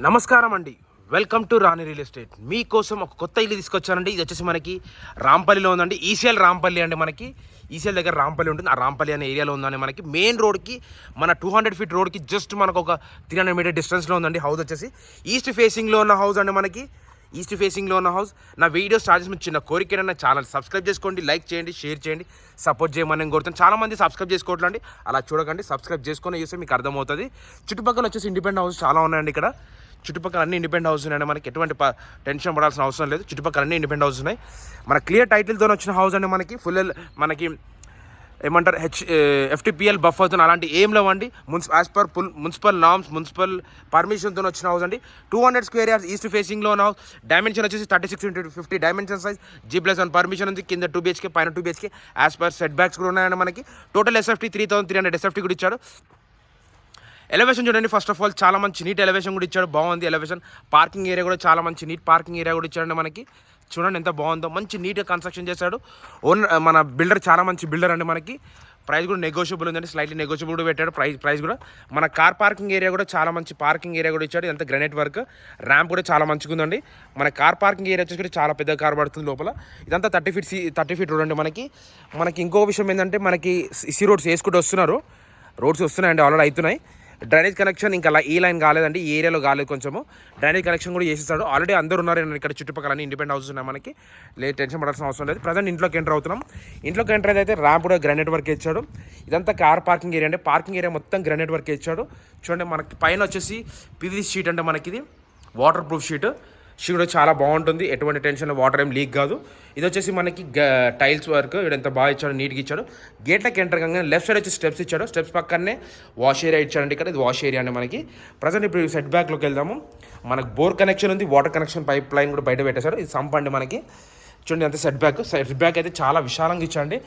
నమస్కారం అండి. Welcome to Rani real estate. మీకోసం ఒక కొత్త ఇల్లు తీసుకొచ్చానండి. ఇది వచ్చేసి మనకి రాంపల్లిలో ఉందండి. ఈసీఎల్ రాంపల్లి అండి. మనకి ఈసీఎల్ దగ్గర రాంపల్లి ఉంటుంది. ఆ రాంపల్లి అనే ఏరియాలో ఉందండి. మనకి మెయిన్ రోడ్కి మన 200 ఫీట్ రోడ్కి జస్ట్ మనకు ఒక 300 మీటర్ డిస్టెన్స్లో ఉందండి. హౌస్ వచ్చేసి ఈస్ట్ ఫేసింగ్లో ఉన్న హౌస్ అండి. మనకి ఈస్ట్ ఫేసింగ్లో ఉన్న హౌస్. నా వీడియో స్టార్ట్ చేసిన చిన్న కోరిక, నా ఛానల్ సబ్స్క్రైబ్ చేసుకోండి, లైక్ చేయండి, షేర్ చేయండి, సపోర్ట్ చేయమని నేను కోరుతాను. చాలామంది సబ్స్క్రైబ్ చేసుకోవట్లండి, అలా చూడకండి, సబ్స్క్రైబ్ చేసుకొని చూస్తే మీకు అర్థమవుతుంది. చుట్టుపక్కల వచ్చేసి ఇండిపెండెంట్ హౌస్ చాలా ఉన్నాయండి. ఇక్కడ చుట్టుపక్కల అన్ని ఇండిపెండెంట్ హౌస్ ఉన్నాయండి. మనకి ఎటువంటి టెన్షన్ పడాల్సిన అవసరం లేదు. చుట్టుపక్కల అన్ని ఇండిపెండెంట్ హౌస్ ఉన్నాయి. మన క్లియర్ టైటిల్తో వచ్చిన హౌస్ అండి. మనకి ఫుల్ మనకి ఏమంటారు FTPL బఫర్తో అలాంటి ఏం లేవండి. As per municipal norms, municipal పర్మిషన్తో వచ్చిన హౌస్ అండి. 200 స్క్వేర్ యార్డ్స్ ఈస్ట్ ఫేసింగ్లో ఉన్న హౌస్. డైమెన్షన్ వచ్చేసి 36x50 dimension size. G+1 permission ఉంది. కింద 2 BHK, పైన 2 BHK. As per set backs కూడా ఉన్నాయండి. మనకి టోటల్ SFT 3300 SFT కూడా ఇచ్చాడు. ఎలివేషన్ చూడండి. ఫస్ట్ ఆఫ్ ఆల్ చాలా మంచి నీట్ ఎలివేషన్ కూడా ఇచ్చాడు. బాగుంది ఎలివేషన్. పార్కింగ్ ఏరియా కూడా చాలా మంచి నీట్ పార్కింగ్ ఏరియా కూడా ఇచ్చాడు. మనకి చూడండి ఎంత బాగుందో. మంచి నీట్గా కన్స్ట్రక్షన్ చేశాడు. మన బిల్డర్ చాలా మంచి బిల్డర్ అండి. మనకి ప్రైస్ కూడా నెగోషియబుల్ ఉందండి. స్లైట్లీ నెగోషియబుల్ కూడా పెట్టాడు. ప్రైస్ కూడా. మన కార్ పార్కింగ్ ఏరియా కూడా చాలా మంచి పార్కింగ్ ఏరియా కూడా ఇచ్చాడు. ఇదంతా గ్రానైట్ వర్క్. ర్యాంప్ కూడా చాలా మంచిగా ఉందండి. మన కార్ పార్కింగ్ ఏరియా వచ్చేసి చాలా పెద్ద కార్ పడుతుంది లోపల. ఇదంతా 30 ఫీట్ రోడ్ అండి. మనకి ఇంకో విషయం ఏంటంటే, మనకి సిసి రోడ్స్ వేసుకుంటూ వస్తున్నారు. రోడ్స్ వస్తున్నాయండి, ఆల్రెడీ అవుతున్నాయి. డ్రైనేజ్ కనెక్షన్ ఇంకా ఈ లైన్ కాలేదండి, ఈ ఏరియాలో కాలేదు. కొంచెము డ్రైనేజ్ కనెక్షన్ కూడా చేసేస్తాడు. ఆల్రెడీ అందరూ ఉన్నారు ఇక్కడ చుట్టుపక్కల అన్ని ఇండిపెండెంట్ హౌసెస్ ఉన్నాయి. మనకి టెన్షన్ పడాల్సిన అవసరం లేదు. ప్రజెంట్ ఇంట్లోకి ఎంటర్ అవుతున్నాం. ఇంట్లోకి ఎంటర్ అయితే ర్యాంప్ కూడా గ్రానైట్ వర్క్ ఇచ్చాడు. ఇదంతా కార్ పార్కింగ్ ఏరియా అంటే పార్కింగ్ ఏరియా మొత్తం గ్రానైట్ వర్క్ ఇచ్చాడు. చూడండి, మనకి పైన వచ్చేసి PVC షీట్ అంటే మనకి ఇది వాటర్ ప్రూఫ్ షీట్ కూడా చాలా బాగుంటుంది. ఎటువంటి టెన్షన్, వాటర్ ఏం లీక్ కాదు. ఇది వచ్చేసి మనకి టైల్స్ వర్క్. ఇక్కడ ఎంత బాగా ఇచ్చాడు, నీట్గా ఇచ్చాడు. గేట్లకి ఎంటర్ కాగానే లెఫ్ట్ సైడ్ వచ్చి స్టెప్స్ ఇచ్చాడు. స్టెప్స్ పక్కనే వాష్ ఏరియా ఇచ్చాడండి. ఇక్కడ ఇది వాష్ ఏరియా అండి. మనకి ప్రజెంట్ ఇప్పుడు సెట్ బ్యాక్లోకి వెళ్దాము. మనకు బోర్ కనెక్షన్ ఉంది, వాటర్ కనెక్షన్ పైప్ లైన్ కూడా బయట పెట్టేశాడు. ఇది సంప్ అండి. మనకి చూడండి అంత సెట్ బ్యాక్ అయితే చాలా విశాలంగా ఇచ్చాండి.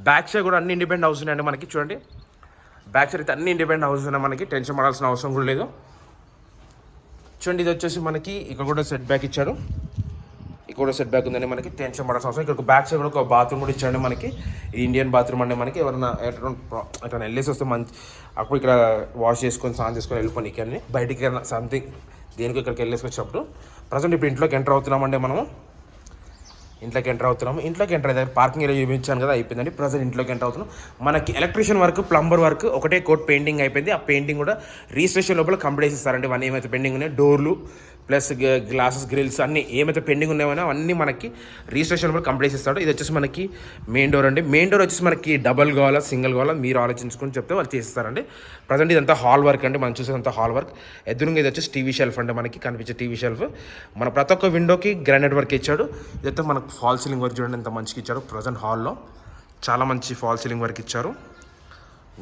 బ్యాక్ సైడ్ కూడా అన్ని ఇండిపెండెంట్ హౌస్ ఉన్నాయండి. మనకి చూడండి బ్యాక్ సైడ్ అయితే అన్ని ఇండిపెండెంట్ హౌస్ ఉన్నాయి. మనకి టెన్షన్ పడాల్సిన అవసరం కూడా లేదు. చూడండి, ఇది వచ్చేసి మనకి ఇక్కడ కూడా సెట్ బ్యాక్ ఇచ్చాడు. ఇక్కడ కూడా సెట్ బ్యాక్ ఉందండి. మనకి టెన్షన్ పడాల్సిన అవసరం. ఇక్కడ బ్యాక్ సైడ్ కూడా ఒక బాత్రూమ్ కూడా ఇచ్చాడు. మనకి ఇండియన్ బాత్రూమ్ అండి. మనకి ఎవరైనా ఎట్లా వెళ్ళేసి వస్తే మంచి అప్పుడు ఇక్కడ వాష్ చేసుకొని స్నానం చేసుకొని వెళ్ళిపోయి కానీ బయటికి సంథింగ్ దేనికి ఇక్కడికి వెళ్ళేసి వచ్చినప్పుడు. ప్రజెంట్ ఇప్పుడు ఇంట్లోకి ఎంటర్ అవుతున్నామండి. మనము ఇంట్లోకి ఎంటర్ అయితే పార్కింగ్ ఏరియా చూపించాను కదా, అయిపోయిందండి. ప్రజెంట్ ఇంట్లోకి ఎంటర్ అవుతున్నాం. మనకి ఎలక్ట్రీషియన్ వర్క్, ప్లంబర్ వర్క్ ఒకటే కోట్ పెయింటింగ్ అయిపోయింది. ఆ పెయింటింగ్ కూడా రిజిస్ట్రేషన్ లోపల కంప్లీట్ చేస్తారండి. వన్ ఏమైతే పెండింగ్ ఉన్నాయో డోర్లు ప్లస్ గ్లాసెస్, గ్రిల్స్ అన్నీ ఏమైతే పెండింగ్ ఉన్నాయో అవన్నీ మనకి రిజిస్ట్రేషన్ లోపల కంప్లీట్ చేస్తాడు. ఇది వచ్చేసి మనకి మెయిన్ డోర్ అండి. మెయిన్ డోర్ వచ్చేసి మనకి డబల్ కావాలా, సింగిల్ కావాలా మీరు ఆలోచించుకొని చెప్తే వాళ్ళు చేస్తారండి. ప్రజెంట్ ఇదంతా హాల్ వర్క్ అండి. మనం చూసేదంతా హాల్ వర్క్. ఎదురుగా ఇది వచ్చేసి టీవీ షెల్ఫ్ అండి. మనకి కనిపించే టీవీ షెల్ఫ్. మన ప్రతి ఒక్క విండోకి గ్రానైట్ వర్క్ ఇచ్చాడు. ఇదైతే మనకు ఫాల్ సీలింగ్ వర్క్ చూడండి ఎంత మంచిగా ఇచ్చారు. ప్రజెంట్ హాల్లో చాలా మంచి ఫాల్ సీలింగ్ వర్క్ ఇచ్చారు.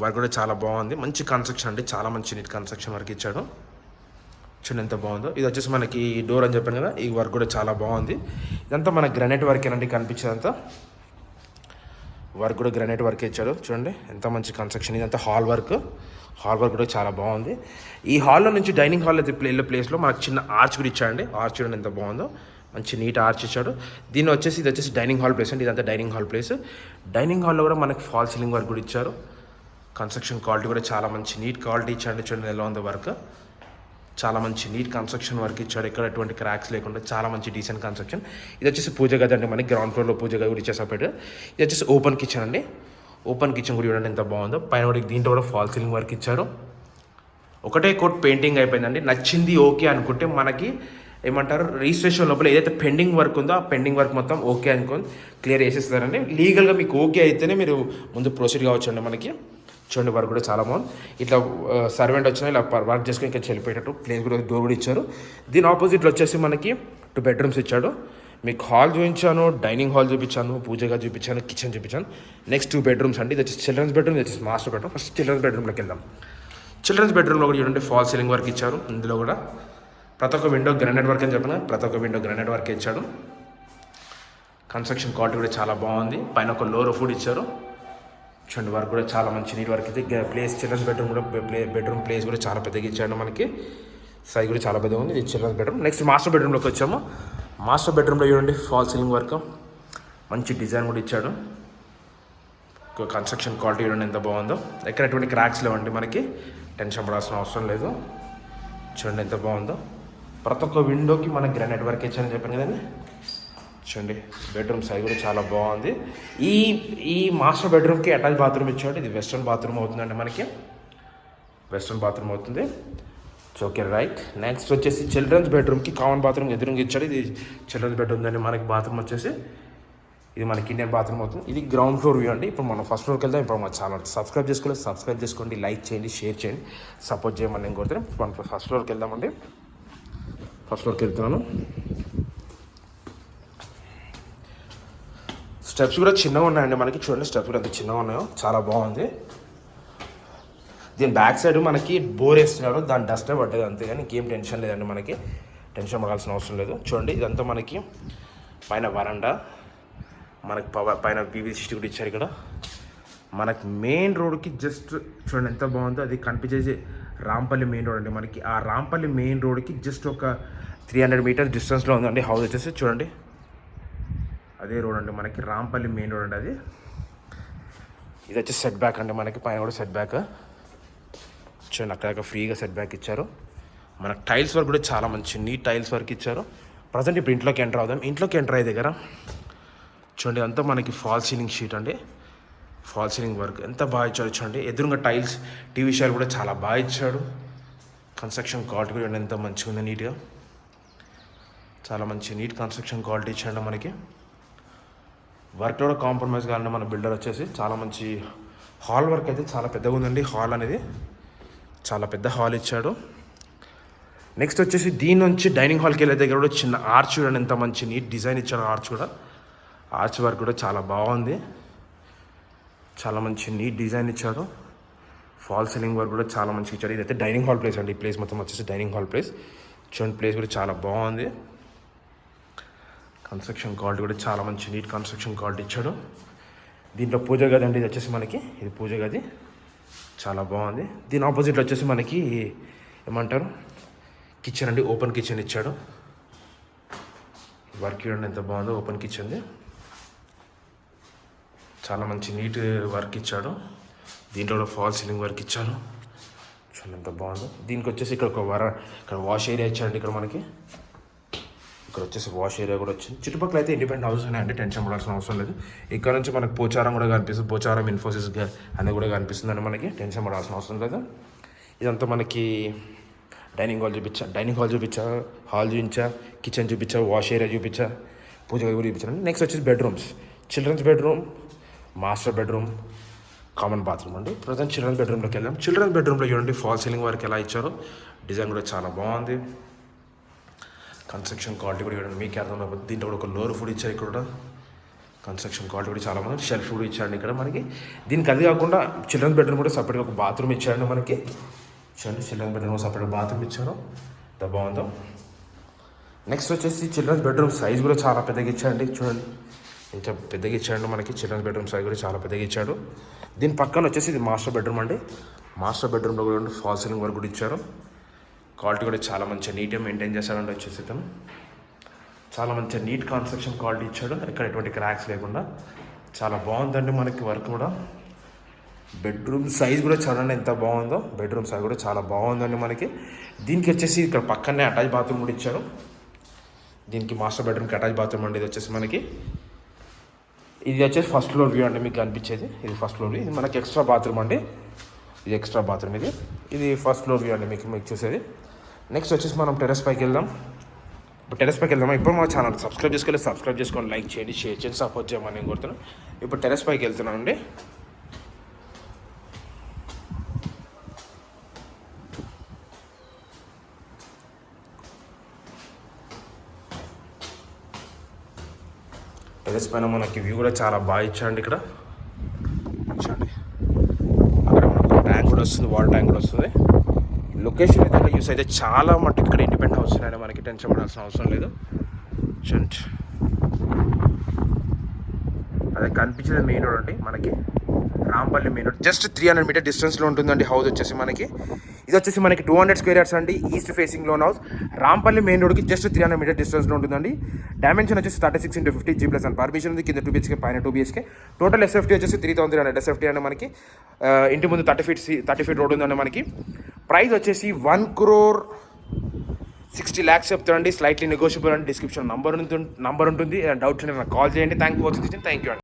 వర్క్ కూడా చాలా బాగుంది. మంచి కన్స్ట్రక్షన్ అండి. చాలా మంచి నీట్ కన్స్ట్రక్షన్ వర్క్ ఇచ్చాడు. చూడండి ఎంత బాగుందో. ఇది వచ్చేసి మనకి డోర్ అని చెప్పాను కదా, ఈ వర్క్ కూడా చాలా బాగుంది. ఇదంతా మన గ్రానైట్ వర్క్ ఏనండి. కనిపించేదంతా వర్క్ కూడా గ్రానైట్ వర్క్ ఇచ్చాడు. చూడండి ఎంత మంచి కన్స్ట్రక్షన్. ఇదంతా హాల్ వర్క్ కూడా చాలా బాగుంది. ఈ హాల్లో నుంచి డైనింగ్ హాల్ అయితే వెళ్ళే ప్లేస్లో మనకు చిన్న ఆర్చ్ కూడా ఇచ్చాడండి. ఆర్చ్ చూడండి ఎంత బాగుందో. మంచి నీట్ ఆర్చ్ ఇచ్చాడు. ఇది వచ్చేసి డైనింగ్ హాల్ ప్లేస్ అండి. ఇదంతా డైనింగ్ హాల్ ప్లేస్. డైనింగ్ హాల్లో కూడా మనకి ఫాల్ సీలింగ్ వర్క్ కూడా ఇచ్చారు. కన్స్ట్రక్షన్ క్వాలిటీ కూడా చాలా మంచి నీట్ క్వాలిటీ ఇచ్చాడు. చూడండి ఎలా ఉందో వర్క్. చాలా మంచి నీట్ కన్స్ట్రక్షన్ వర్క్ ఇచ్చాడు. ఎక్కడ ఎటువంటి క్రాక్స్ లేకుండా చాలా మంచి డీసెంట్ కన్స్ట్రక్షన్. ఇది వచ్చేసి పూజ గది అండి. మనకి గ్రౌండ్ ఫ్లోర్లో పూజ గది కూడా ఇచ్చేసి సపరేట్. ఇది వచ్చేసి ఓపెన్ కిచెన్ అండి. ఓపెన్ కిచెన్ కూడా చూడండి ఎంత బాగుందో. పైన కూడా దీంట్లో కూడా ఫాల్ సీలింగ్ వర్క్ ఇచ్చారు. ఒకటే కోట్ పెయింటింగ్ అయిపోయిందండి. నచ్చింది ఓకే అనుకుంటే మనకి ఏమంటారు రిజిస్ట్రేషన్ లోపల ఏదైతే పెండింగ్ వర్క్ ఉందో ఆ పెండింగ్ వర్క్ మొత్తం ఓకే అనుకొని క్లియర్ చేసేస్తారండి. లీగల్గా మీకు ఓకే అయితేనే మీరు ముందు ప్రొసీడ్ కావచ్చు అండి. మనకి చూడండి వర్క్ కూడా చాలా బాగుంది. ఇట్లా సర్వెంట్ వచ్చినా ఇలా వర్క్ చేసుకొని ఇంకా వెళ్ళిపోయేటట్టు ప్లేస్ కూడా డోర్ కూడా ఇచ్చారు. దీని ఆపోజిట్లో వచ్చేసి మనకి 2 బెడ్రూమ్స్ ఇచ్చాడు. మీకు హాల్ చూపించాను, డైనింగ్ హాల్ చూపించాను, పూజగా చూపించాను, కిచెన్ చూపించాను. నెక్స్ట్ 2 బెడ్రూమ్స్ అండి. ఇది వచ్చేసి చిల్డ్రన్స్ బెడ్రూమ్, ఇది వచ్చేసి మాస్టర్ బెడ్రూమ్. ఫస్ట్ చిల్డ్రన్స్ బెడ్రూమ్లోకి వెళ్దాం. చిల్డ్రన్స్ బెడ్రూమ్లో కూడా చూడండి ఫాల్ సీలింగ్ వర్క్ ఇచ్చారు. ఇందులో కూడా ప్రతి ఒక్క విండో గ్రానైట్ వర్క్ అని చెప్పిన ప్రతి ఒక్క విండో గ్రానైట్ వర్క్ ఇచ్చాడు. కన్స్ట్రక్షన్ క్వాలిటీ కూడా చాలా బాగుంది. పైన ఒక లోరో ఫుడ్ ఇచ్చారు. చూడండి వర్క్ కూడా చాలా మంచి నీట్ వర్క్ అయితే. ప్లేస్ చిల్డ్రన్స్ బెడ్రూమ్ కూడా బెడ్రూమ్ ప్లేస్ కూడా చాలా పెద్దగా ఇచ్చాడు. మనకి సైజ్ కూడా చాలా పెద్దగా ఉంది. ఇది చిల్డ్రన్స్ బెడ్రూమ్. నెక్స్ట్ మాస్టర్ బెడ్రూమ్లోకి వచ్చాము. మాస్టర్ బెడ్రూమ్లో చూడండి ఫాల్ సీలింగ్ వర్క్ మంచి డిజైన్ కూడా ఇచ్చాడు. కన్స్ట్రక్షన్ క్వాలిటీ చూడండి ఎంత బాగుందో. ఎక్కడ ఎటువంటి క్రాక్స్ లేవండి. మనకి టెన్షన్ పడాల్సిన అవసరం లేదు. చూడండి ఎంత బాగుందో. ప్రతి ఒక్క విండోకి మన గ్రానైట్ వర్క్ ఇచ్చానని చెప్పాను కదండి. చూడండి బెడ్రూమ్ సైజ్ కూడా చాలా బాగుంది. ఈ ఈ మాస్టర్ బెడ్రూమ్కి అటాచ్ బాత్రూమ్ ఇచ్చాడు. ఇది వెస్ట్రన్ బాత్రూమ్ అవుతుందండి, మనకి వెస్ట్రన్ బాత్రూమ్ అవుతుంది. Okay right. నెక్స్ట్ వచ్చేసి చిల్డ్రన్స్ బెడ్రూమ్కి కామన్ బాత్రూమ్ ఎదురుగా ఇచ్చాడు. ఇది చిల్డ్రన్స్ బెడ్రూమ్ అండి. మనకి బాత్రూమ్ వచ్చేసి ఇది మనకి ఇండియన్ బాత్రూమ్ అవుతుంది. ఇది గ్రౌండ్ ఫ్లోర్ వ్యూ అండి. ఇప్పుడు మనం ఫస్ట్ ఫ్లోర్కి వెళ్దాం. ఇప్పుడు మన ఛానల్ సబ్స్క్రైబ్ చేసుకోలేదు, సబ్స్క్రైబ్ చేసుకోండి, లైక్ చేయండి, షేర్ చేయండి, సపోర్ట్ చేయమని నేను కోరుతాను. మనం ఫస్ట్ ఫ్లోర్కి వెళ్దామండి. ఫస్ట్ ఫ్లోర్కి వెళ్తున్నాను. స్టెప్స్ కూడా చిన్నగా ఉన్నాయండి మనకి. చూడండి స్టెప్స్ కూడా ఎంత చిన్నగా ఉన్నాయో, చాలా బాగుంది. దీని బ్యాక్ సైడ్ మనకి బోర్ వేస్తున్నాడు, దాని డస్టే పడ్డది అంతే, కానీ ఇంకేం టెన్షన్ లేదండి. మనకి టెన్షన్ పడాల్సిన అవసరం లేదు. చూడండి ఇదంతా మనకి పైన వరండా, మనకి పైన PVC కూడా ఇచ్చారు. ఇక్కడ మనకి మెయిన్ రోడ్కి జస్ట్ చూడండి ఎంత బాగుందో. అది కనిపించేసి రాంపల్లి మెయిన్ రోడ్ అండి. మనకి ఆ రాంపల్లి మెయిన్ రోడ్కి జస్ట్ ఒక 300 మీటర్స్ డిస్టెన్స్లో ఉందండి హౌస్ వచ్చేసి. చూడండి అదే రోడ్ అండి మనకి, రాంపల్లి మెయిన్ రోడ్ అండి అది. ఇది వచ్చి సెట్ బ్యాక్ అండి మనకి, పైన కూడా సెట్ బ్యాక్. చూడండి అక్కడ ఫ్రీగా సెట్ బ్యాక్ ఇచ్చారు. మనకు టైల్స్ వర్క్ కూడా చాలా మంచి నీట్ టైల్స్ వర్క్ ఇచ్చారు. ప్రజెంట్ ఇప్పుడు ఇంట్లోకి ఎంటర్ అవుదాం. ఇంట్లోకి ఎంటర్ అయ్యే దగ్గర చూడండి అంతా మనకి ఫాల్ సీలింగ్ షీట్ అండి. ఫాల్ సీలింగ్ వర్క్ ఎంత బాగా ఇచ్చాడు చూడండి. ఎదురుగా టైల్స్, టీవీ షాల్ కూడా చాలా బాగా ఇచ్చాడు. కన్స్ట్రక్షన్ క్వాలిటీ కూడా ఎంత మంచిగా ఉంది, నీట్గా చాలా మంచి నీట్ కన్స్ట్రక్షన్ క్వాలిటీ ఇచ్చాడు మనకి. వర్క్లో కూడా కాంప్రమైజ్ కావాలంటే మన బిల్డర్ వచ్చేసి చాలా మంచి హాల్ వర్క్ అయితే చాలా పెద్దగా ఉందండి. హాల్ అనేది చాలా పెద్ద హాల్ ఇచ్చాడు. నెక్స్ట్ వచ్చేసి దీని నుంచి డైనింగ్ హాల్కి వెళ్ళే దగ్గర కూడా చిన్న ఆర్చ్ చూడండి ఎంత మంచి నీట్ డిజైన్ ఇచ్చాడు. ఆర్చ్ కూడా, ఆర్చ్ వర్క్ కూడా చాలా బాగుంది. చాలా మంచి నీట్ డిజైన్ ఇచ్చాడు. ఫాల్ సీలింగ్ వర్క్ కూడా చాలా మంచిగా ఇచ్చాడు. ఇదైతే డైనింగ్ హాల్ ప్లేస్ అండి. ఈ ప్లేస్ మొత్తం వచ్చేసి డైనింగ్ హాల్ ప్లేస్. చూడండి ప్లేస్ కూడా చాలా బాగుంది. కన్స్ట్రక్షన్ క్వాలిటీ కూడా చాలా మంచి నీట్ కన్స్ట్రక్షన్ క్వాలిటీ ఇచ్చాడు. దీంట్లో పూజ గది అండి. ఇది వచ్చేసి మనకి ఇది పూజ గది చాలా బాగుంది. దీని ఆపోజిట్లో వచ్చేసి మనకి ఏమంటారు కిచెన్ అండి. ఓపెన్ కిచెన్ ఇచ్చాడు. వర్క్ చూడండి ఎంత బాగుందో. ఓపెన్ కిచెన్ది చాలా మంచి నీట్ వర్క్ ఇచ్చాడు. దీంట్లో కూడా ఫాల్ సీలింగ్ వర్క్ ఇచ్చారు. చూడండి ఎంత బాగుందో. దీనికి వచ్చేసి ఇక్కడ ఇక్కడ వాష్ ఏరియా ఇచ్చారండి. ఇక్కడ మనకి ఇక్కడ వచ్చేసి వాష్ ఏరియా కూడా వచ్చింది. చుట్టుపక్కల అయితే ఇండిపెండెంట్ హౌస్ ఉన్నాయండి, టెన్షన్ పడాల్సిన అవసరం లేదు. ఇక్కడ నుంచి మనకు పోచారం కూడా కనిపిస్తుంది. పోచారం ఇన్ఫోసిస్ అనేది కూడా కనిపిస్తుందండి మనకి, టెన్షన్ పడాల్సిన అవసరం లేదు. ఇదంతా మనకి డైనింగ్ హాల్ చూపించా, హాల్ చూపించా, కిచెన్ చూపించా, వాష్ ఏరియా చూపించా, పూజ గది కూడా చూపించాను. నెక్స్ట్ వచ్చేసి bedrooms. Children's bedroom, master bedroom, common bathroom అండి. ప్రజెంట్ చిల్డ్రన్స్ బెడ్రూమ్లోకి వెళ్దాం. చిల్డ్రన్స్ బెడ్రూమ్లో చూడండి ఫాల్ సీలింగ్ వర్క్ ఎలా ఇచ్చారో. డిజైన్ కూడా చాలా బాగుంది. కన్స్ట్రక్షన్ క్వాలిటీ కూడా చూడండి, మీకే అర్థమైపోతుంది. దీంట్లో కూడా ఒక లోర్ ఫుడ్ ఇచ్చారు. ఇక్కడ కూడా కన్స్ట్రక్షన్ క్వాలిటీ కూడా చాలా బాగుంది. షెల్ఫ్ కూడా ఇచ్చారండి ఇక్కడ మనకి. దీనికి అది కాకుండా చిల్డ్రన్స్ బెడ్రూమ్ కూడా సపరేట్గా ఒక బాత్రూమ్ ఇచ్చారండి మనకి. చూడండి చిల్డ్రన్స్ బెడ్రూమ్ సపరేట్ బాత్రూమ్ ఇచ్చారు. ఎంత బాగుందో. నెక్స్ట్ వచ్చేసి చిల్డ్రన్స్ బెడ్రూమ్ సైజ్ కూడా చాలా పెద్దగా ఇచ్చారండి. చూడండి ఇంకా పెద్దగా ఇచ్చాడు మనకి. చిల్డ్రన్స్ బెడ్రూమ్ సైజ్ కూడా చాలా పెద్దగా ఇచ్చాడు. దీని పక్కన వచ్చేసి ఇది మాస్టర్ బెడ్రూమ్ అండి. మాస్టర్ బెడ్రూమ్లో కూడా ఫాల్ సీలింగ్ వర్క్ కూడా ఇచ్చారు. క్వాలిటీ కూడా చాలా మంచిగా నీట్గా మెయింటైన్ చేశాడండి. వచ్చేసి ఇతను చాలా మంచిగా నీట్ కన్స్ట్రక్షన్ క్వాలిటీ ఇచ్చాడు. ఇక్కడ ఎటువంటి క్రాక్స్ లేకుండా చాలా బాగుందండి మనకి వర్క్ కూడా. బెడ్రూమ్ సైజ్ కూడా చూడండి ఎంత బాగుందో. బెడ్రూమ్ సైజ్ కూడా చాలా బాగుందండి మనకి. దీనికి వచ్చేసి ఇక్కడ పక్కనే అటాచ్ బాత్రూమ్ కూడా ఇచ్చారు. దీనికి మాస్టర్ బెడ్రూమ్కి అటాచ్ బాత్రూమ్ అండి. ఇది వచ్చేసి మనకి ఇది వచ్చేసి ఫస్ట్ ఫ్లోర్ వ్యూ అండి. మీకు అనిపించేది ఇది ఫస్ట్ ఫ్లోర్ వ్యూ. ఇది మనకి ఎక్స్ట్రా బాత్రూమ్ అండి. ఇది ఎక్స్ట్రా బాత్రూమ్. ఇది ఫస్ట్ ఫ్లోర్ వ్యూ అండి మీకు చూసేది. నెక్స్ట్ వచ్చేసి మనం టెర్రస్ పైకి వెళ్దాం. ఇప్పుడు టెర్రస్ పైకి వెళ్దామా. ఇప్పుడు మా ఛానల్ సబ్స్క్రైబ్ చేసుకోండి, లైక్ చేయండి, షేర్ చేయండి, సపోర్ట్ చేయమని నేను కోరుతున్నాను. ఇప్పుడు టెర్రస్ పైకి వెళ్తున్నాను అండి. టెర్రస్ పైన మనకి వ్యూ కూడా చాలా బాగా ఇచ్చారండి. ఇక్కడ చూడండి అక్కడ మనకు ట్యాంక్ కూడా వస్తుంది, వాటర్ ట్యాంక్ కూడా వస్తుంది. లొకేషన్ అయితే యూస్ అయితే చాలా మట్టుకు ఇక్కడ ఇండిపెండెంట్ హౌస్ ఉన్నాయండి. మనకి టెన్షన్ పడాల్సిన అవసరం లేదు. చూడండి అదే కనిపించేది మెయిన్ రోడ్ అండి మనకి, Rampally main road. Just 300 metre డిస్టెన్స్లో ఉంటుందండి హౌస్ వచ్చేసి మనకి. ఇది వచ్చేసి మనకి 200 స్క్వేర్ యార్డ్స్ అండి. East facing loan house. Rampally main రోడ్కి జస్ట్ 300 మీటర్ డిస్టెన్స్లో ఉంటుందండి. డైమెన్షన్ వచ్చేసి 36x50 G+1 పర్మిషన్ ఉంది. కింద 2 BHK, పైన 2 BHK. టోటల్ SFT వచ్చేసి 3300 SFT అండి మనకి. ఇంటి ముందు 30 ఫీట్ రోడ్ ఉందండి మనకి. ప్రైస్ వచ్చేసి 1,60,00,000 60 lakhs చెప్తారండి, స్లైట్లీ నెగోషియబుల్ అండి. డిస్క్రిప్షన్ నంబర్ ఉంటుంది, డౌట్స్ ఉంటే నాకు కాల్ చేయండి. Thank you for watching. Thank you అండి.